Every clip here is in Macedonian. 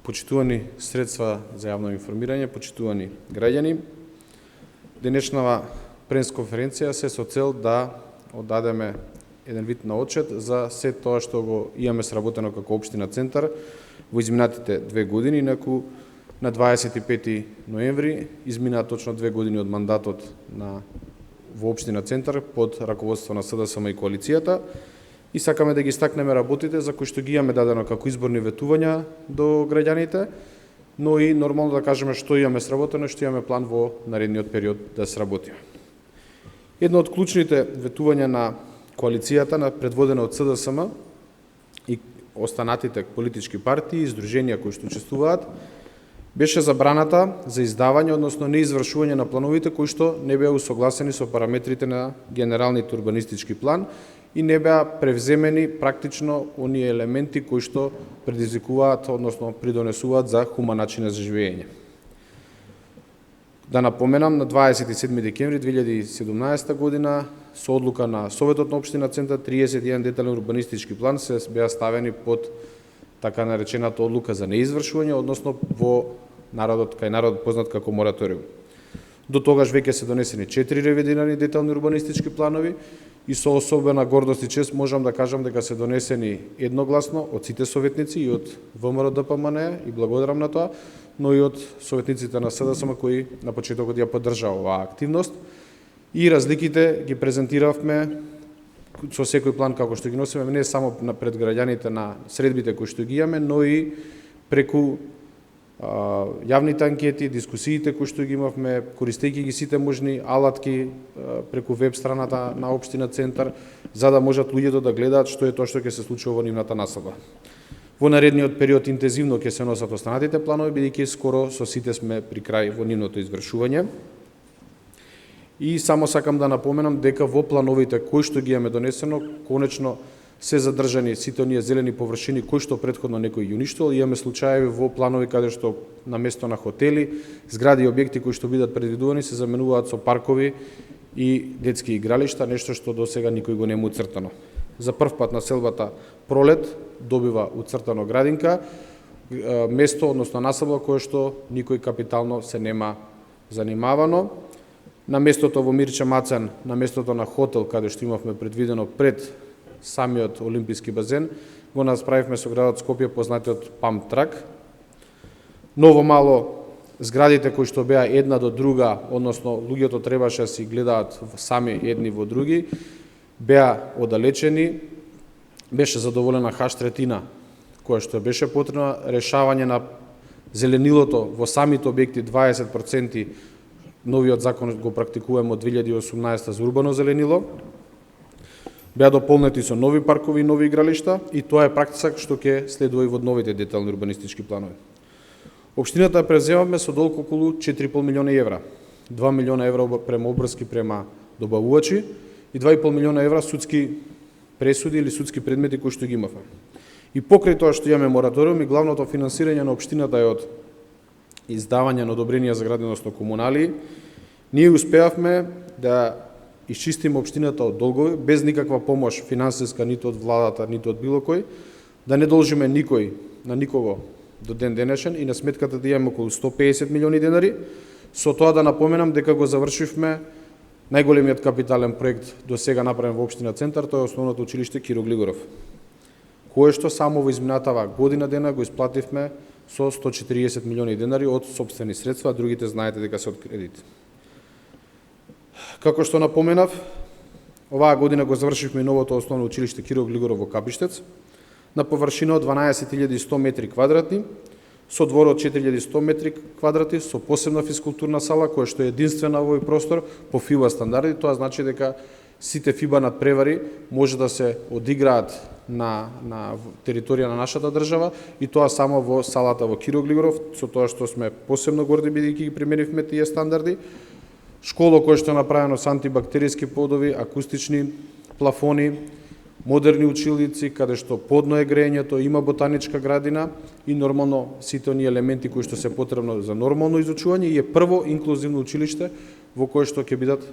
Почитувани средства за јавно информирање, почитувани граѓани, денешнава пресконференција се со цел да оддадеме еден вид на отчет за се тоа што го имаме сработено како општина Центар во изминатите 2 години, инаку на 25 ноември измина точно 2 години од мандатот во општина Центар под раководство на СДСМ и коалицијата. И сакаме да ги стакнеме работите за кои што ги имаме дадено како изборни ветувања до граѓаните, но и нормално да кажеме што имаме сработено, што имаме план во наредниот период да сработиме. Едно од клучните ветувања на коалицијата, предводена од СДСМ и останатите политички партии и здруженија кои што учествуваат, беше забраната за издавање, односно неизвршување на плановите кои што не беа усогласени со параметрите на генералниот урбанистички план и не беа превземени практично оние елементи кои што предизвикуваат, односно придонесуваат за хуман начин за живење. Да напоменам, на 27 декември 2017 година со одлука на Советот на општина Центар 31 детален урбанистички план се беа ставени под така наречената одлука за неизвршување, односно во кај народот познат како мораториум. До тогаш веќе се донесени 4 ревидирани детални урбанистички планови и со особена гордост и чест можам да кажам дека се донесени едногласно од сите советници и од ВМРО ДПМН и благодарам на тоа, но и од советниците на СДСМ кои на почетокот ја поддржаа оваа активност и разликите ги презентиравме со секој план како што ги носиме не само пред граѓаните на средбите кои што ги имаме, но и преку јавните анкети, дискусиите кои што ги имавме, користејќи ги сите можни алатки преку веб страната на општина Центар, за да можат луѓето да гледаат што е тоа што ќе се случува во нивната населба. Во наредниот период интензивно ќе се носат останатите планови, бидејќи скоро со сите сме при крај во нивното извршување. И само сакам да напоменам дека во плановите кои што ги имаме донесено, конечно се задржани сите оние зелени површини кои што претходно некој ги уништил. Имаме случаеви во планови каде што на место на хотели, згради и објекти кои што бидат предвидувани се заменуваат со паркови и детски игралишта, нешто што до сега никој го нема уцртано. За прв пат населбата Пролет добива уцртано градинка, место, односно населба која што никој капитално се нема занимавано. На местото во Мирча Мацан, на местото на хотел каде што имавме предвидено пред самиот олимписки базен, го насправивме со градот Скопје познатиот памп трак. Ново мало зградите кои што беа една до друга, односно луѓето требаше да си гледаат сами едни во други, беа оддалечени, беше задоволена хаштретина која што беше потребна, решавање на зеленилото во самите објекти 20%, новиот закон го практикуваме од 2018 за урбано зеленило, беа дополнети со нови паркови и нови игралишта и тоа е практика што ќе следува и во новите детални урбанистички планови. Општината ја преземавме со долг околу 4,5 милиони евра. 2 милиона евра према обврски према добавувачи и 2,5 милиона евра судски пресуди или судски предмети кои што ги имавме. И покрај тоа што имаме мораториум и главното финансирање на општината е од издавање на одобренија за градина, односно комуналии, ние успеавме да исчистиме општината од долгови без никаква помош финансиска ниту од владата, ниту од било кој, да не должиме никој на никого до ден денешен и на сметката да имаме околу 150 милиони денари. Со тоа да напоменам дека го завршивме најголемиот капитален проект до сега направен во општина Центар, тоа е основното училиште Киро Глигоров, кое што само во изминатава година дена го исплативме со 140 милиони денари од сопствени средства, а другите знаете дека се од кредит. Како што напоменав, оваа година го завршивме и новото основно училиште Киро Глигоров во Капиштец, на површина од 12.100 метри квадратни, со двор од 4.100 метри квадрати, со посебна физкултурна сала, која што е единствена во овој простор по ФИБА стандарди. Тоа значи дека сите ФИБА надпревари може да се одиграат на територија на нашата држава и тоа само во салата во Киро Глигоров, со тоа што сме посебно горди бидејќи ги применивме тие стандарди. Школа која што е направено со антибактериски подови, акустични плафони, модерни училници, каде што подно е грејењето, има ботаничка градина и нормално сите оние елементи кои што се потребно за нормално изучување и е прво инклузивно училиште во кое што ќе бидат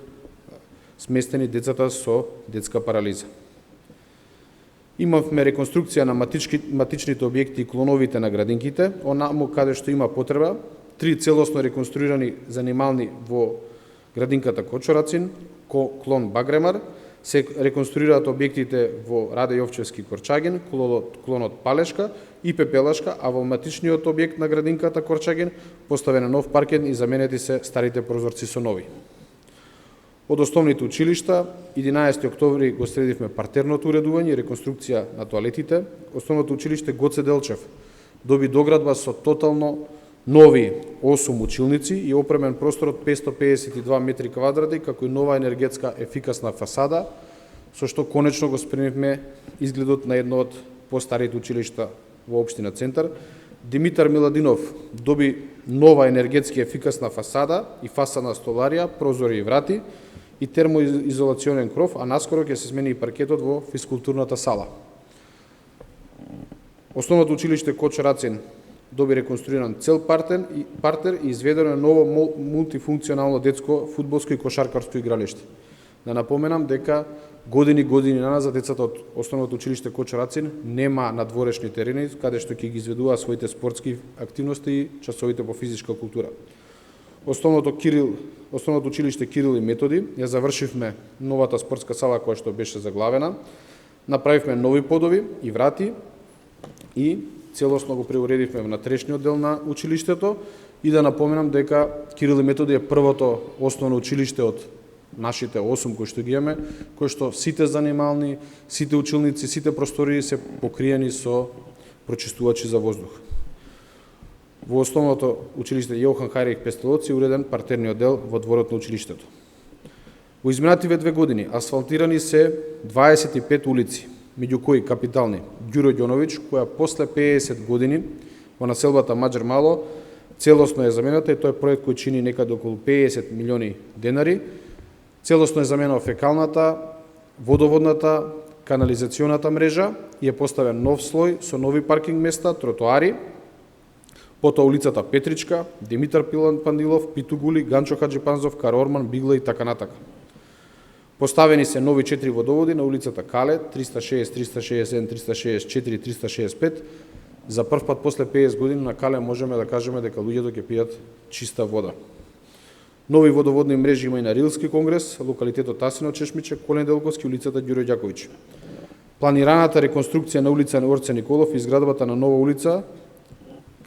сместени децата со детска парализа. Имавме реконструкција на матичните објекти и клоновите на градинките, онаму каде што има потреба, 3 целосно реконструирани занимални во градинката Кочорацин, клон Багремар, се реконструираат објектите во Раде Јовчевски Корчагин, клонот Палешка и Пепелашка, а во матичниот објект на градинката Корчагин поставен нов паркет и заменети се старите прозорци со нови. Од основните училишта, 11 октомври го средивме партерното уредување и реконструкција на тоалетите. Основното училиште Гоце Делчев доби доградба со тотално нови 8 училници и опремен простор од 552 метри квадратни, како и нова енергетска ефикасна фасада, со што конечно го спремивме изгледот на едно од постарите училишта во општина Центар. Димитар Миладинов доби нова енергетски ефикасна фасада и фасадна столарија, прозори и врати и термоизолационен кров, а наскоро ќе се смени и паркетот во физкултурната сала. Основното училиште Кочорацин доби реконструиран цел партер и изведено ново мултифункционално детско фудбалско и кошаркарско игралиште. Да напоменам дека години назад децата од основното училиште Кочорацин нема надворешни терени каде што ќе ги изведува своите спортски активности и часовите по физичка култура. Основното училиште Кирил и Методи ја завршивме новата спортска сала која што беше заглавена. Направивме нови подови и врати и целосно го преуредивме внатрешниот дел на училиштето и да напоменам дека Кирил и Методи е првото основно училиште од нашите 8 кои што ги имаме, кои што сите занимални, сите училници, сите простории се покриени со прочистувачи за воздух. Во основното училиште Јохан Хајрих Пестелоци уреден партерниот дел во дворот на училиштето. Во изминативе 2 години асфалтирани се 25 улици, меѓу кои капитални Ѓуро Ѓоновиќ, која после 50 години во населбата Маџар Мало целосно е замената и тој проект кој чини некаде околу 50 милиони денари. Целосно е заменена фекалната, водоводната, канализационата мрежа и е поставен нов слој со нови паркинг места, тротоари, потоа улицата Петричка, Димитар Пандилов, Питугули, Ганчо Хаджипанзов, Карорман, Бигла и така натака. Поставени се нови 4 водоводи на улицата Кале, 360, 361, 364, 365. За прв пат после 50 години на Кале можеме да кажеме дека луѓето ќе пијат чиста вода. Нови водоводни мрежи има и на Рилски конгрес, локалитетот Тасино Чешмиче, Колен Делковски, улицата Ѓуро Ѓаковиќ. Планираната реконструкција на улица Орце Николов и изградбата на нова улица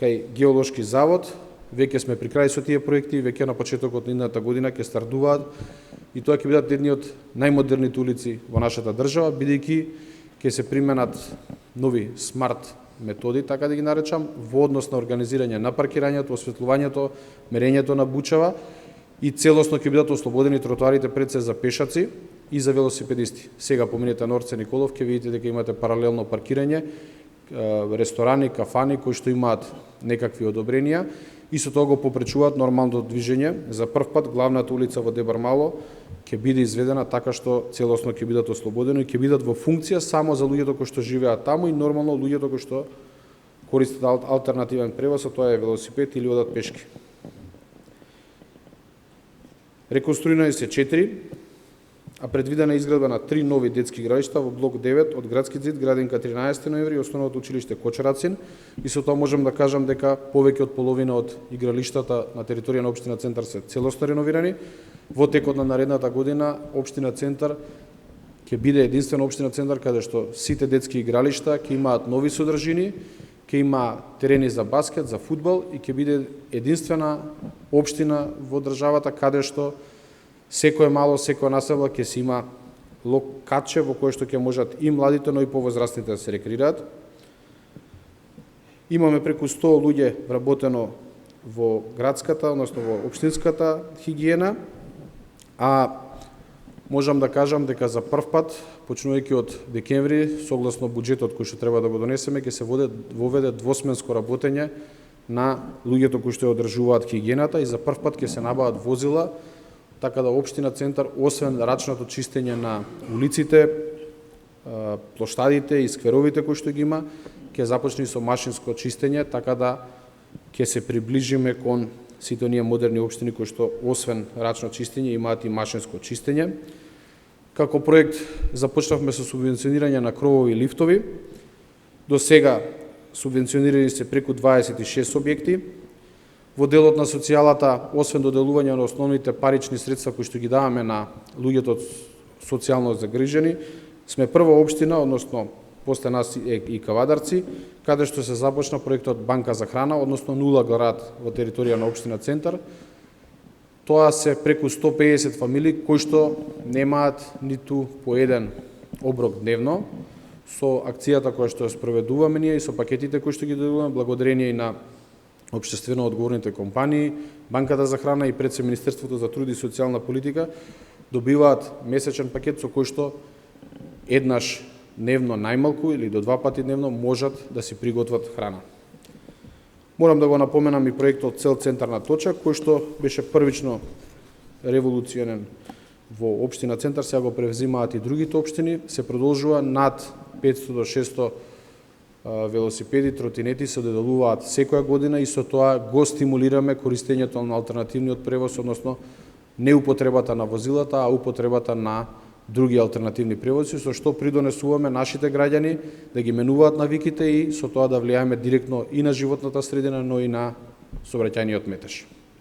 кај Геолошки завод, веќе сме при крај со тие проекти, веќе на почетокот на идната година ќе стартуваат и тоа ќе бидат едни од најмодерните улици во нашата држава, бидејќи ќе се применат нови смарт методи, така да ги наречам, во однос на организирање на паркирањето, осветлувањето, мерењето на бучава и целосно ќе бидат ослободени тротоарите пред се за пешаци и за велосипедисти. Сега поминете на Орце Николов, ќе видите дека имате паралелно паркирање, ресторани, кафани кои што имаат некакви одобренија и со тоа го попречуваат нормалното движење. За прв пат главната улица во Дебар Мало ќе биде изведена така што целосно ќе бидат ослободени и ќе бидат во функција само за луѓето кои што живеат таму и нормално луѓето кои што користат алтернативен превоз, а тоа е велосипед или одат пешки. Реконструирани се 4, а предвидена изградба на 3 нови детски игралишта во блок 9 од градски зид, градинка 13 ноември и основното училиште Кочорацин. И со тоа можам да кажам дека повеќе од половина од игралиштата на територија на општина Центар се целосно реновирани. Во текот на наредната година општина Центар ќе биде единствена општина Центар каде што сите детски игралишта ќе имаат нови содржини, ќе има терени за баскет, за фудбал и ќе биде единствена општина во државата каде што секој мало, секоја населба ќе си има локаче во кое што ќе можат и младите, но и повозрастните да се рекреираат. Имаме преку 100 луѓе вработено во градската, односно во општинската хигиена, а можам да кажам дека за прв пат, почнувајќи од декември, согласно буџетот кој што треба да го донесеме, ќе се воведе двосменско работење на луѓето кои што ја одржуваат хигиената и за прв пат ќе се набават возила, така да општина Центар, освен рачното чистење на улиците, плоштадите и скверовите кои што ги има, ќе започне со машинско чистење, така да ќе се приближиме кон сите оние модерни општини кои што освен рачно чистење имаат и машинско чистење. Како проект започнавме со субвенционирање на кровови и лифтови. До сега субвенционирани се преку 26 објекти. Во делот на социјалата, освен доделување на основните парични средства кои што ги даваме на луѓето социјално загрижени, сме прва општина, односно после нас и Кавадарци, каде што се започна проектот Банка за храна, односно нула град во територија на општина Центар. Тоа се преку 150 фамилии кои што немаат ниту по еден оброк дневно. Со акцијата која што ја спроведуваме ние и со пакетите кои што ги доделуваме, благодарение и на општествено одговорните компании, Банката за храна и пред се Министерството за труд и социјална политика, добиваат месечен пакет со кој што еднаш дневно најмалку или до 2 пати дневно можат да си приготват храна. Морам да го напоменам и проектот Цел центарна точка, кој што беше првично револуционен во општина Центар, сега го превзимаат и другите општини, се продолжува над 500 до 600 велосипеди, тротинети се доделуваат секоја година и со тоа го стимулираме користењето на алтернативниот превоз, односно не употребата на возилата, а употребата на други алтернативни превози, со што придонесуваме нашите граѓани да ги менуваат навиките и со тоа да влијаеме директно и на животната средина, но и на сообраќајниот метеж.